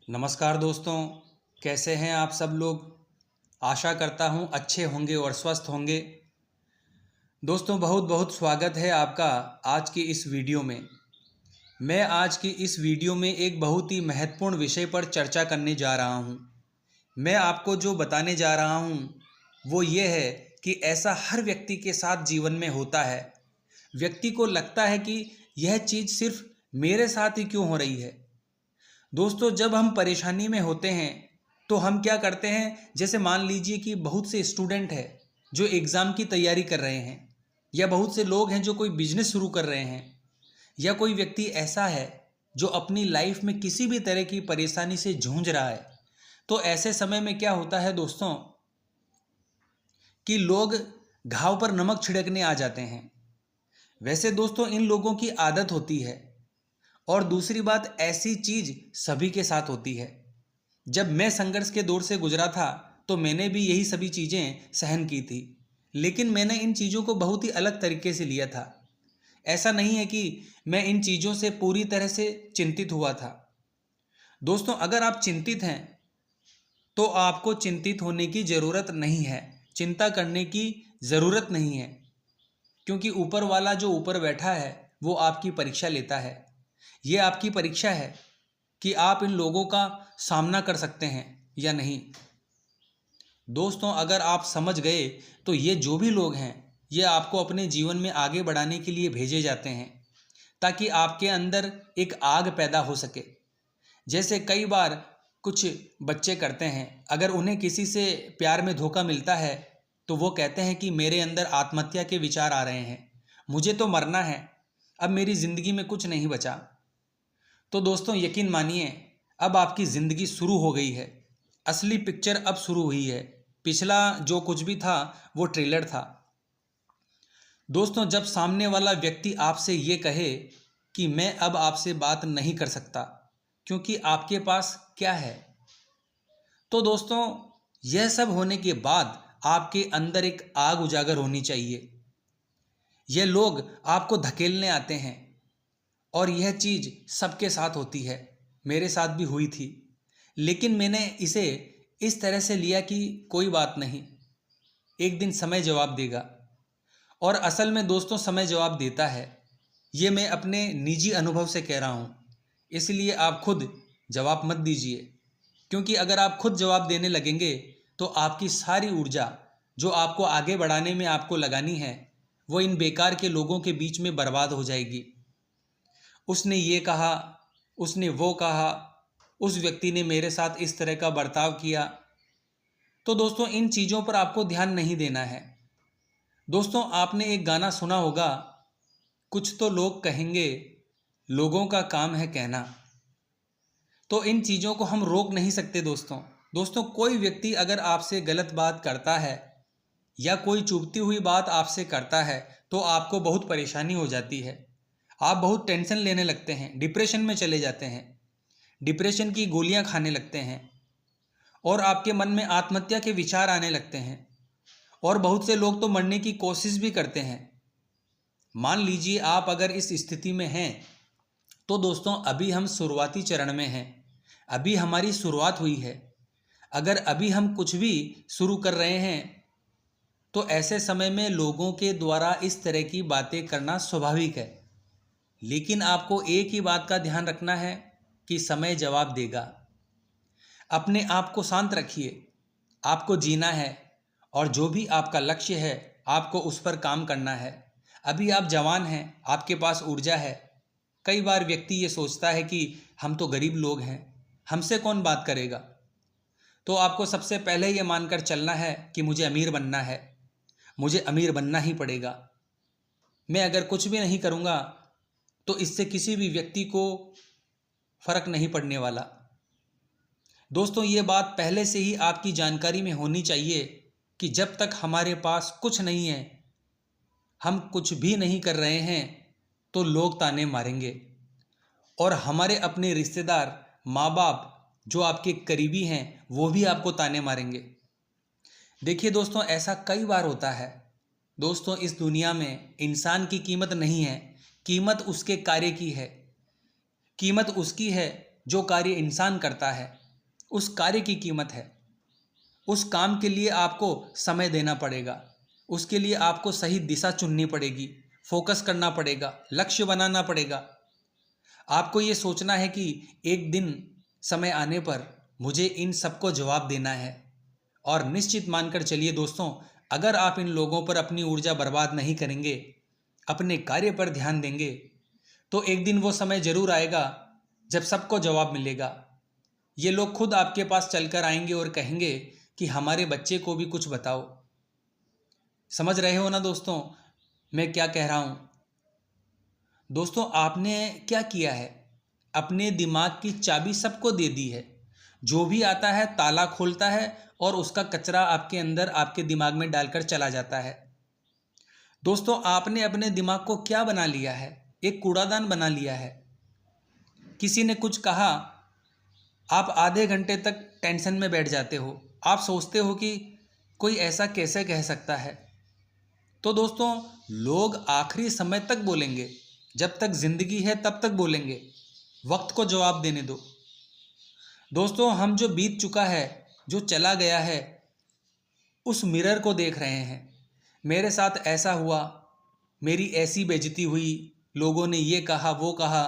नमस्कार दोस्तों, कैसे हैं आप सब लोग। आशा करता हूं अच्छे होंगे और स्वस्थ होंगे। दोस्तों, बहुत बहुत स्वागत है आपका आज की इस वीडियो में। मैं आज की इस वीडियो में एक बहुत ही महत्वपूर्ण विषय पर चर्चा करने जा रहा हूं। मैं आपको जो बताने जा रहा हूं वो ये है कि ऐसा हर व्यक्ति के साथ जीवन में होता है। व्यक्ति को लगता है कि यह चीज़ सिर्फ मेरे साथ ही क्यों हो रही है। दोस्तों, जब हम परेशानी में होते हैं तो हम क्या करते हैं, जैसे मान लीजिए कि बहुत से स्टूडेंट हैं जो एग्ज़ाम की तैयारी कर रहे हैं, या बहुत से लोग हैं जो कोई बिजनेस शुरू कर रहे हैं, या कोई व्यक्ति ऐसा है जो अपनी लाइफ में किसी भी तरह की परेशानी से जूझ रहा है। तो ऐसे समय में क्या होता है दोस्तों कि लोग घाव पर नमक छिड़कने आ जाते हैं। वैसे दोस्तों, इन लोगों की आदत होती है। और दूसरी बात, ऐसी चीज़ सभी के साथ होती है। जब मैं संघर्ष के दौर से गुजरा था तो मैंने भी यही सभी चीज़ें सहन की थी, लेकिन मैंने इन चीज़ों को बहुत ही अलग तरीके से लिया था। ऐसा नहीं है कि मैं इन चीज़ों से पूरी तरह से चिंतित हुआ था। दोस्तों, अगर आप चिंतित हैं तो आपको चिंतित होने की ज़रूरत नहीं है, चिंता करने की ज़रूरत नहीं है, क्योंकि ऊपर वाला जो ऊपर बैठा है वो आपकी परीक्षा लेता है। ये आपकी परीक्षा है कि आप इन लोगों का सामना कर सकते हैं या नहीं। दोस्तों, अगर आप समझ गए तो ये जो भी लोग हैं ये आपको अपने जीवन में आगे बढ़ाने के लिए भेजे जाते हैं, ताकि आपके अंदर एक आग पैदा हो सके। जैसे कई बार कुछ बच्चे करते हैं, अगर उन्हें किसी से प्यार में धोखा मिलता है तो वो कहते हैं कि मेरे अंदर आत्महत्या के विचार आ रहे हैं, मुझे तो मरना है, अब मेरी ज़िंदगी में कुछ नहीं बचा। तो दोस्तों, यकीन मानिए, अब आपकी ज़िंदगी शुरू हो गई है। असली पिक्चर अब शुरू हुई है। पिछला जो कुछ भी था वो ट्रेलर था। दोस्तों, जब सामने वाला व्यक्ति आपसे ये कहे कि मैं अब आपसे बात नहीं कर सकता क्योंकि आपके पास क्या है, तो दोस्तों यह सब होने के बाद आपके अंदर एक आग उजागर होनी चाहिए। ये लोग आपको धकेलने आते हैं और यह चीज़ सबके साथ होती है, मेरे साथ भी हुई थी। लेकिन मैंने इसे इस तरह से लिया कि कोई बात नहीं, एक दिन समय जवाब देगा। और असल में दोस्तों समय जवाब देता है। ये मैं अपने निजी अनुभव से कह रहा हूँ, इसलिए आप खुद जवाब मत दीजिए, क्योंकि अगर आप खुद जवाब देने लगेंगे तो आपकी सारी ऊर्जा जो आपको आगे बढ़ाने में आपको लगानी है वो इन बेकार के लोगों के बीच में बर्बाद हो जाएगी। उसने ये कहा, उसने वो कहा, उस व्यक्ति ने मेरे साथ इस तरह का बर्ताव किया। तो दोस्तों, इन चीज़ों पर आपको ध्यान नहीं देना है। दोस्तों, आपने एक गाना सुना होगा, कुछ तो लोग कहेंगे, लोगों का काम है कहना। तो इन चीज़ों को हम रोक नहीं सकते दोस्तों। कोई व्यक्ति अगर आपसे गलत बात करता है या कोई चुभती हुई बात आपसे करता है तो आपको बहुत परेशानी हो जाती है। आप बहुत टेंशन लेने लगते हैं, डिप्रेशन में चले जाते हैं, डिप्रेशन की गोलियां खाने लगते हैं, और आपके मन में आत्महत्या के विचार आने लगते हैं, और बहुत से लोग तो मरने की कोशिश भी करते हैं। मान लीजिए आप अगर इस स्थिति में हैं तो दोस्तों अभी हम शुरुआती चरण में हैं, अभी हमारी शुरुआत हुई है। अगर अभी हम कुछ भी शुरू कर रहे हैं तो ऐसे समय में लोगों के द्वारा इस तरह की बातें करना स्वाभाविक है। लेकिन आपको एक ही बात का ध्यान रखना है कि समय जवाब देगा। अपने आप को शांत रखिए, आपको जीना है और जो भी आपका लक्ष्य है आपको उस पर काम करना है। अभी आप जवान हैं, आपके पास ऊर्जा है। कई बार व्यक्ति ये सोचता है कि हम तो गरीब लोग हैं, हमसे कौन बात करेगा। तो आपको सबसे पहले ये मानकर चलना है कि मुझे अमीर बनना है, मुझे अमीर बनना ही पड़ेगा। मैं अगर कुछ भी नहीं करूँगा तो इससे किसी भी व्यक्ति को फर्क नहीं पड़ने वाला। दोस्तों, ये बात पहले से ही आपकी जानकारी में होनी चाहिए कि जब तक हमारे पास कुछ नहीं है, हम कुछ भी नहीं कर रहे हैं, तो लोग ताने मारेंगे। और हमारे अपने रिश्तेदार, माँ बाप जो आपके करीबी हैं वो भी आपको ताने मारेंगे। देखिए दोस्तों, ऐसा कई बार होता है। दोस्तों, इस दुनिया में इंसान की कीमत नहीं है, कीमत उसके कार्य की है। कीमत उसकी है जो कार्य इंसान करता है उस कार्य की कीमत है। उस काम के लिए आपको समय देना पड़ेगा, उसके लिए आपको सही दिशा चुननी पड़ेगी, फोकस करना पड़ेगा, लक्ष्य बनाना पड़ेगा। आपको ये सोचना है कि एक दिन समय आने पर मुझे इन सबको जवाब देना है। और निश्चित मानकर चलिए दोस्तों, अगर आप इन लोगों पर अपनी ऊर्जा बर्बाद नहीं करेंगे, अपने कार्य पर ध्यान देंगे, तो एक दिन वो समय जरूर आएगा जब सबको जवाब मिलेगा। ये लोग खुद आपके पास चलकर आएंगे और कहेंगे कि हमारे बच्चे को भी कुछ बताओ। समझ रहे हो ना दोस्तों मैं क्या कह रहा हूँ? दोस्तों, आपने क्या किया है, अपने दिमाग की चाबी सबको दे दी है। जो भी आता है ताला खोलता है और उसका कचरा आपके अंदर, आपके दिमाग में डालकर चला जाता है। दोस्तों, आपने अपने दिमाग को क्या बना लिया है? एक कूड़ादान बना लिया है। किसी ने कुछ कहा, आप आधे घंटे तक टेंशन में बैठ जाते हो। आप सोचते हो कि कोई ऐसा कैसे कह सकता है। तो दोस्तों, लोग आखिरी समय तक बोलेंगे, जब तक जिंदगी है तब तक बोलेंगे। वक्त को जवाब देने दो। दोस्तों, हम जो बीत चुका है, जो चला गया है, उस मिरर को देख रहे हैं। मेरे साथ ऐसा हुआ, मेरी ऐसी बेइज्जती हुई, लोगों ने ये कहा वो कहा।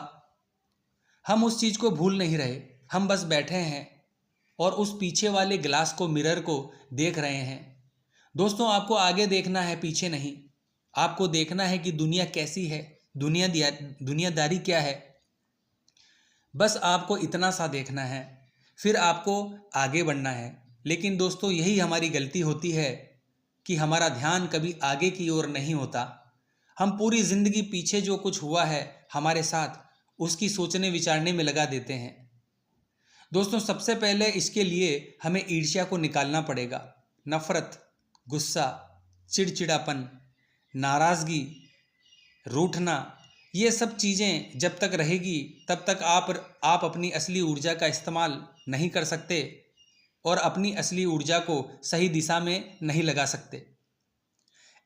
हम उस चीज़ को भूल नहीं रहे, हम बस बैठे हैं और उस पीछे वाले ग्लास को, मिरर को देख रहे हैं। दोस्तों, आपको आगे देखना है, पीछे नहीं। आपको देखना है कि दुनिया कैसी है, दुनियादारी क्या है। बस आपको इतना सा देखना है, फिर आपको आगे बढ़ना है। लेकिन दोस्तों, यही हमारी गलती होती है कि हमारा ध्यान कभी आगे की ओर नहीं होता। हम पूरी ज़िंदगी पीछे जो कुछ हुआ है हमारे साथ, उसकी सोचने विचारने में लगा देते हैं। दोस्तों, सबसे पहले इसके लिए हमें ईर्ष्या को निकालना पड़ेगा। नफ़रत, गुस्सा, चिड़चिड़ापन, नाराज़गी, रूठना, ये सब चीज़ें जब तक रहेगी तब तक आप अपनी असली ऊर्जा का इस्तेमाल नहीं कर सकते और अपनी असली ऊर्जा को सही दिशा में नहीं लगा सकते।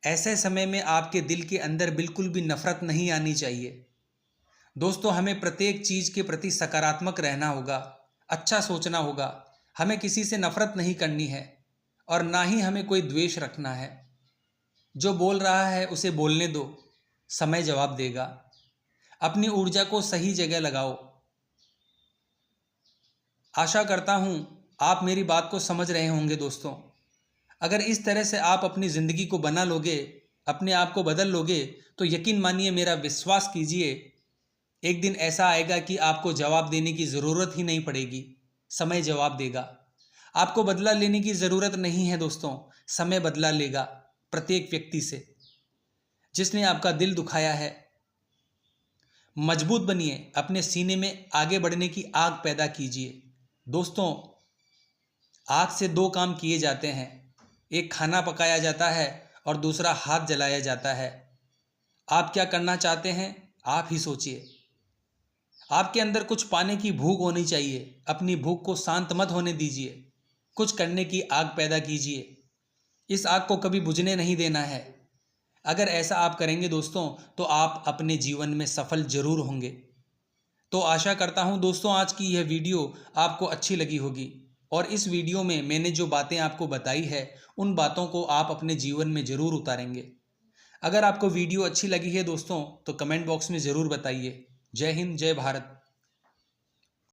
ऐसे समय में आपके दिल के अंदर बिल्कुल भी नफ़रत नहीं आनी चाहिए। दोस्तों, हमें प्रत्येक चीज़ के प्रति सकारात्मक रहना होगा, अच्छा सोचना होगा। हमें किसी से नफ़रत नहीं करनी है और ना ही हमें कोई द्वेष रखना है। जो बोल रहा है उसे बोलने दो, समय जवाब देगा। अपनी ऊर्जा को सही जगह लगाओ। आशा करता हूँ आप मेरी बात को समझ रहे होंगे दोस्तों। अगर इस तरह से आप अपनी ज़िंदगी को बना लोगे, अपने आप को बदल लोगे, तो यकीन मानिए, मेरा विश्वास कीजिए, एक दिन ऐसा आएगा कि आपको जवाब देने की ज़रूरत ही नहीं पड़ेगी, समय जवाब देगा। आपको बदला लेने की ज़रूरत नहीं है दोस्तों, समय बदला लेगा प्रत्येक व्यक्ति से जिसने आपका दिल दुखाया है। मजबूत बनिए, अपने सीने में आगे बढ़ने की आग पैदा कीजिए। दोस्तों, आग से दो काम किए जाते हैं, एक खाना पकाया जाता है और दूसरा हाथ जलाया जाता है। आप क्या करना चाहते हैं, आप ही सोचिए। आपके अंदर कुछ पाने की भूख होनी चाहिए, अपनी भूख को शांत मत होने दीजिए, कुछ करने की आग पैदा कीजिए। इस आग को कभी बुझने नहीं देना है। अगर ऐसा आप करेंगे दोस्तों, तो आप अपने जीवन में सफल जरूर होंगे। तो आशा करता हूँ दोस्तों, आज की यह वीडियो आपको अच्छी लगी होगी और इस वीडियो में मैंने जो बातें आपको बताई है, उन बातों को आप अपने जीवन में ज़रूर उतारेंगे। अगर आपको वीडियो अच्छी लगी है दोस्तों, तो कमेंट बॉक्स में ज़रूर बताइए। जय हिंद, जय भारत।